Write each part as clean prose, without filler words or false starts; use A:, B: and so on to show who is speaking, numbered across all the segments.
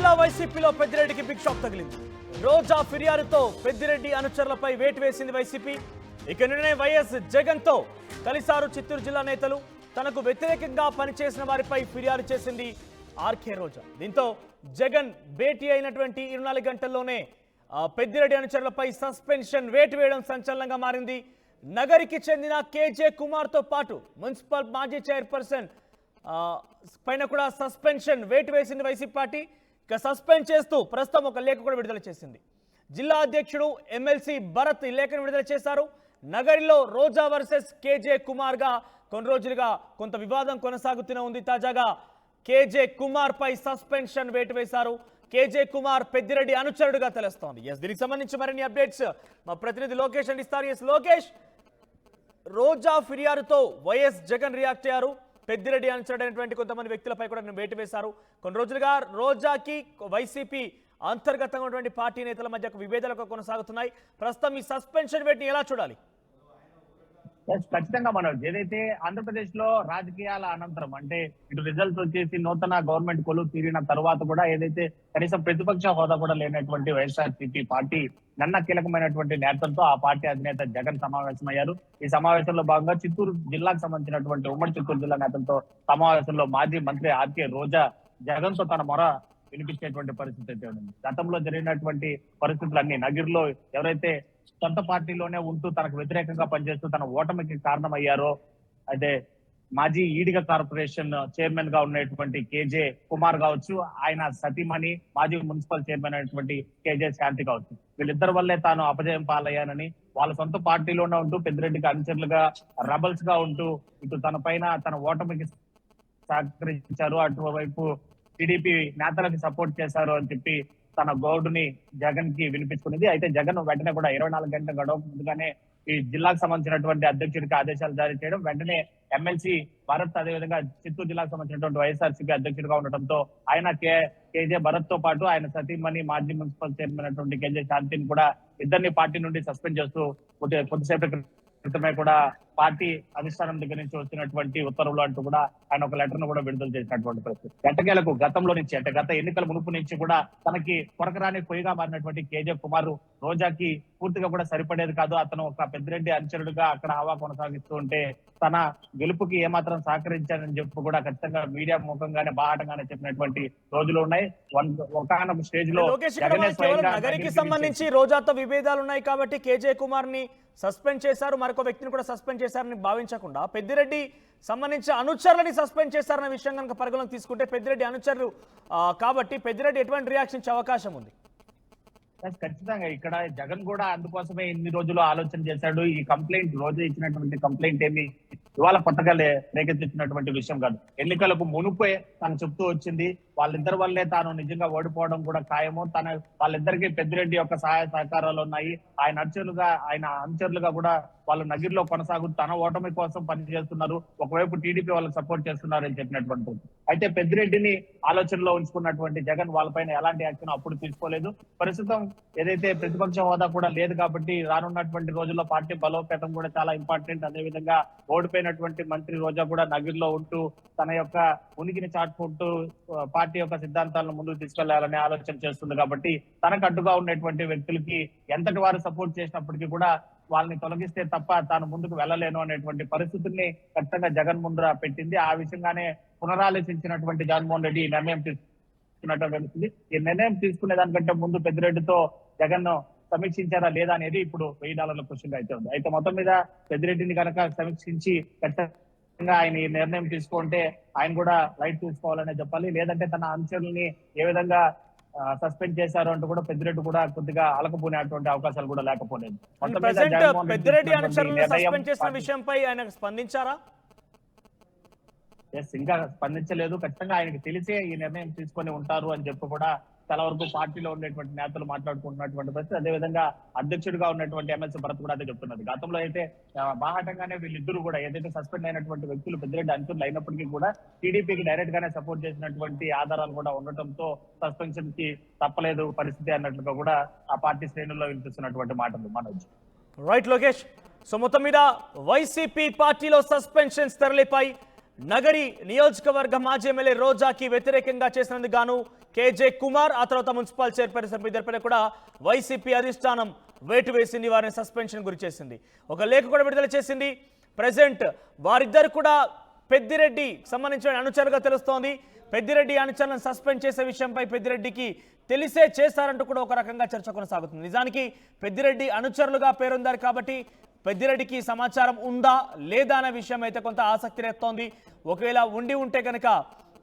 A: జిల్లా వైసీపీలో పెద్దిరెడ్డికి big shock తగిలింది. రోజా ఫిర్యాదుతో పెద్దిరెడ్డి అనుచరులపై వేటు వేసింది వైసీపీ. ఇక నిన్నే వైఎస్ జగన్ తో కలిసారు చిత్తూరు జిల్లా నేతలు. తనకు వ్యతిరేకంగా పనిచేసిన వారిపై ఫిర్యాదు చేసింది ఆర్కే రోజా. దీంతో జగన్ భేటీ అయినటువంటి 24 గంటల్లోనే పెద్దిరెడ్డి అనుచరులపై సస్పెన్షన్ వేటు వేయడం సంచలనంగా మారింది. నగరికి చెందిన కేజే కుమార్ తో పాటు మున్సిపల్ మాజీ చైర్పర్సన్ పైన కూడా సస్పెన్షన్ వేటు వేసింది వైసీపీ పార్టీ. ఇక సస్పెండ్ చేస్తూ ప్రస్తుతం ఒక లేఖ కూడా విడుదల చేసింది. జిల్లా అధ్యక్షుడు ఎమ్మెల్సీ భరత్ ఈ లేఖను విడుదల చేశారు. నగరిలో రోజా వర్సెస్ కేజే కుమార్ గా కొన్ని రోజులుగా కొంత వివాదం కొనసాగుతూనే ఉంది. తాజాగా కేజే కుమార్ పై సస్పెన్షన్ వేటు వేశారు. కేజే కుమార్ పెద్దిరెడ్డి అనుచరుడుగా తెలుస్తోంది. దీనికి సంబంధించి మరిన్ని అప్డేట్స్ మా ప్రతినిధి లోకేష్ అందిస్తారు. లోకేష్, రోజా ఫిర్యాదుతో వైఎస్ జగన్ రియాక్ట్ అయ్యారు. పెద్దిరెడ్డి అనుచరుడైనటువంటి కొంతమంది వ్యక్తులపై కూడా వేటు వేశారు. కొన్ని రోజులుగా రోజాకి వైసీపీ అంతర్గతంగా ఉన్నటువంటి పార్టీ నేతల మధ్య విభేదాలు కొనసాగుతున్నాయి. ప్రస్తుతం ఈ సస్పెన్షన్ వేటుని ఎలా చూడాలి?
B: ఖచ్చితంగా మనం ఏదైతే ఆంధ్రప్రదేశ్ లో రాజకీయాల అనంతరం అంటే ఇటు రిజల్ట్స్ వచ్చేసి నూతన గవర్నమెంట్ కొలువు తీరిన తర్వాత కూడా ఏదైతే కనీసం ప్రతిపక్ష హోదా కూడా లేనటువంటి వైఎస్ఆర్సీపీ పార్టీ నిన్న కీలకమైనటువంటి నేతలతో ఆ పార్టీ అధినేత జగన్ సమావేశమయ్యారు. ఈ సమావేశంలో భాగంగా చిత్తూరు జిల్లాకు సంబంధించినటువంటి ఉమ్మడి చిత్తూరు జిల్లా నేతలతో సమావేశంలో మాజీ మంత్రి ఆర్కే రోజా జగన్ తో తన మొర వినిపించేటువంటి పరిస్థితి అయితే ఉంది. గతంలో జరిగినటువంటి పరిస్థితులన్నీ నగిరిలో ఎవరైతే సొంత పార్టీలోనే ఉంటూ తనకు వ్యతిరేకంగా పనిచేస్తూ తన ఓటమికి కారణమయ్యారో అదే మాజీ ఈడిగ కార్పొరేషన్ చైర్మన్ గా ఉన్నటువంటి కేజే కుమార్ కావచ్చు, ఆయన సతీమణి మాజీ మున్సిపల్ చైర్మన్ అయినటువంటి కేజే శాంతి కావచ్చు, వీళ్ళిద్దరి వల్లే తాను అపజయం పాలయ్యానని వాళ్ళ సొంత పార్టీలోనే ఉంటూ పెద్దిరెడ్డికి అనుచరులుగా రెబల్స్ గా ఉంటూ ఇటు తన పైన తన ఓటమికి సహకరించారు, అటువైపు టీడీపీ నేతలకు సపోర్ట్ చేశారు అని చెప్పి తన గౌడుని జగన్ కి వినిపించుకునేది. అయితే జగన్ వెంటనే కూడా 24 గంటల గడువు ముందుగానే ఈ జిల్లాకు సంబంధించినటువంటి అధ్యక్షుడికి ఆదేశాలు జారీ చేయడం, వెంటనే ఎమ్మెల్సీ భరత్ అదేవిధంగా చిత్తూరు జిల్లాకు సంబంధించినటువంటి వైఎస్ఆర్సీపీ అధ్యక్షుడిగా ఉండటంతో ఆయన కేజే భరత్ తో పాటు ఆయన సతీమణి మాజీ మున్సిపల్ చైర్మన్ అయినటువంటి కేజే శాంతిని కూడా ఇద్దరిని పార్టీ నుండి సస్పెండ్ చేస్తూ కొద్దిసేపు క్రితమే కూడా పార్టీ అధిష్టానం దగ్గర నుంచి వచ్చినటువంటి ఉత్తర్వులు అంటూ కూడా ఆయన ఒక లెటర్ ను కూడా విడుదల చేసినటువంటి పరిస్థితి. ఎట్టకేలకు గతంలో నుంచి అంటే గత ఎన్నికల మునుపు నుంచి కూడా తనకి కొరకరాని పొయ్యిగా మారినటువంటి కేజే కుమార్ రోజాకి పూర్తిగా కూడా సరిపడేది కాదు. అతను ఒక పెద్దిరెడ్డి అనుచరుడుగా అక్కడ హవా కొనసాగిస్తూ ఉంటే తన గెలుపుకి ఏమాత్రం సహకరించారని చెప్పి కూడా ఖచ్చితంగా మీడియా ముఖంగానే బాహటంగానే చెప్పినటువంటి రోజులు ఉన్నాయి. ఒకనొక స్టేజ్ లో
A: నగరికి సంబంధించి రోజాతో విభేదాలు ఉన్నాయి కాబట్టి కేజే కుమార్ ని సస్పెండ్ చేశారు, మరొక వ్యక్తిని కూడా సస్పెండ్ చేశారని భావించకుండా పెద్దిరెడ్డి సంబంధించి అనుచరులని సస్పెండ్ చేశారన్న విషయం కనుక పరిగణలోకి తీసుకుంటే పెద్దిరెడ్డి అనుచరులు కాబట్టి పెద్దిరెడ్డి ఎటువంటి రియాక్షన్ ఇచ్చే అవకాశం ఉంది?
B: ఖచ్చితంగా ఇక్కడ జగన్ కూడా అందుకోసమే ఇన్ని రోజులు ఆలోచన చేశాడు. ఈ కంప్లైంట్ రోజు ఇచ్చినటువంటి కంప్లైంట్ ఏమి ఇవాళ కొత్తగా రేకెత్తించినటువంటి విషయం కాదు. ఎన్నికలకు మునుపే తను చెప్తూ వచ్చింది వాళ్ళిద్దరి వల్లే తాను నిజంగా ఓడిపోవడం కూడా ఖాయము. వాళ్ళిద్దరికి పెద్దిరెడ్డి యొక్క సహాయ సహకారాలు ఉన్నాయి. ఆయన అనుచరులుగా కూడా వాళ్ళు నగిరిలో కొనసాగుతూ తన ఓటమి కోసం పనిచేస్తున్నారు. ఒకవైపు టీడీపీ వాళ్ళకి సపోర్ట్ చేస్తున్నారు అని చెప్పినటువంటి. అయితే పెద్దిరెడ్డిని ఆలోచనలో ఉంచుకున్నటువంటి జగన్ వాళ్ళపైన ఎలాంటి యాక్షన్ అప్పుడు తీసుకోలేదు. ప్రస్తుతం ఏదైతే ప్రతిపక్ష హోదా కూడా లేదు కాబట్టి రానున్నటువంటి రోజుల్లో పార్టీ బలోపేతం కూడా చాలా ఇంపార్టెంట్. అదేవిధంగా ఓడిపోయినటువంటి మంత్రి రోజా కూడా నగిరిలో ఉంటూ తన యొక్క ఉనికిని చాటుకుంటూ పార్టీ యొక్క సిద్ధాంతాలను ముందుకు తీసుకెళ్లాలనే ఆలోచన చేస్తుంది. కాబట్టి తనకు అడ్డుగా ఉన్నటువంటి వ్యక్తులకి ఎంతటి వారు సపోర్ట్ చేసినప్పటికీ కూడా వాళ్ళని తొలగిస్తే తప్ప తాను ముందుకు వెళ్ళలేను అనేటువంటి పరిస్థితుల్ని ఖచ్చితంగా జగన్ ముందర పెట్టింది. ఆ విషయంగానే పునరాలోచించినటువంటి జగన్మోహన్ రెడ్డి ఈ నిర్ణయం తీసుకున్నటువంటి ఈ నిర్ణయం తీసుకునే దానికంటే ముందు పెద్దిరెడ్డితో జగన్ సమీక్షించారా లేదా అనేది ఇప్పుడు $1000 క్వశ్చన్ అయితే ఉంది. అయితే మొత్తం మీద పెద్దిరెడ్డిని కనుక సమీక్షించి ఖచ్చితంగా ఆయన ఈ నిర్ణయం తీసుకుంటే ఆయన కూడా లైట్ తీసుకోవాలనే చెప్పాలి. లేదంటే తన అనుచరుల్ని ఏ విధంగా సస్పెండ్ చేశారు అంటూ కూడా పెద్దిరెడ్డి కూడా కొద్దిగా అలకపోనేటువంటి అవకాశాలు కూడా లేకపోలేదు.
A: పెద్దిరెడ్డి అనుచరులను సస్పెండ్ చేసిన విషయంపై ఆయన స్పందించారా?
B: ఇంకా స్పందించలేదు. ఖచ్చితంగా ఆయనకి తెలిసే ఈ నిర్ణయం తీసుకొని ఉంటారు అని చెప్పి కూడా చాలా వరకు పార్టీలో ఉండేటువంటి నేతలు మాట్లాడుకుంటున్నటువంటి పరిస్థితి. అదేవిధంగా అధ్యక్షుడిగా ఉన్నటువంటి ఎమ్మెల్సీ భరత్ కూడా అదే చెప్తున్నది. గతంలో అయితే బాహటంగానే వీళ్ళిద్దరూ కూడా ఏదైతే సస్పెండ్ అయినటువంటి వ్యక్తులు పెద్దిరెడ్డి అనుచరులు అయినప్పటికీ కూడా టీడీపీకి డైరెక్ట్ గానే సపోర్ట్ చేసినటువంటి ఆధారాలు కూడా ఉండటంతో సస్పెన్షన్ కి తప్పలేదు పరిస్థితి అన్నట్లుగా కూడా ఆ పార్టీ శ్రేణుల్లో వినిపిస్తున్నటువంటి మాటలు మనోజ్.
A: రైట్ లోకేష్. సో మొత్తం మీద వైసీపీ పార్టీలో సస్పెన్షన్స్ తెరలిపై నగరి నియోజకవర్గ మాజీ ఎమ్మెల్యే రోజాకి వ్యతిరేకంగా చేసినందుకు గాను కేజే కుమార్, ఆ తర్వాత మున్సిపల్ చైర్పర్సన్ ఇద్దరిపైన కూడా వైసీపీ అధిష్టానం వేటు వేసింది, వారిని సస్పెన్షన్ గురి చేసింది. ఒక లేఖ కూడా విడుదల చేసింది. ప్రెసెంట్ వారిద్దరు కూడా పెద్దిరెడ్డి సంబంధించిన అనుచరులుగా తెలుస్తోంది. పెద్దిరెడ్డి అనుచరులను సస్పెండ్ చేసే విషయంపై పెద్దిరెడ్డికి తెలిసే చేశారంటూ కూడా ఒక రకంగా చర్చ కొనసాగుతుంది. నిజానికి పెద్దిరెడ్డి అనుచరులుగా పేరొందారు కాబట్టి పెద్దిరెడ్డికి సమాచారం ఉందా లేదా అనే విషయం అయితే కొంత ఆసక్తి రేస్తోంది. ఒకవేళ ఉంటే కనుక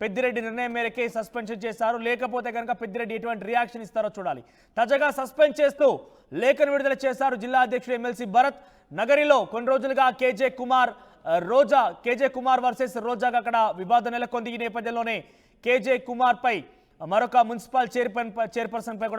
A: పెద్దిరెడ్డి నిర్ణయం మేరకే సస్పెన్షన్ చేశారు, లేకపోతే కనుక పెద్దిరెడ్డి ఎటువంటి రియాక్షన్ ఇస్తారో చూడాలి. తాజాగా సస్పెండ్ చేస్తూ లేఖను విడుదల చేశారు జిల్లా అధ్యక్షుడు ఎమ్మెల్సీ భరత్. నగరిలో కొన్ని రోజులుగా కేజే కుమార్ వర్సెస్ రోజాగా అక్కడ వివాదం నెలకొంది. ఈ నేపథ్యంలోనే కేజే కుమార్ పై మరొక మున్సిపల్ చైర్పర్సన్ పై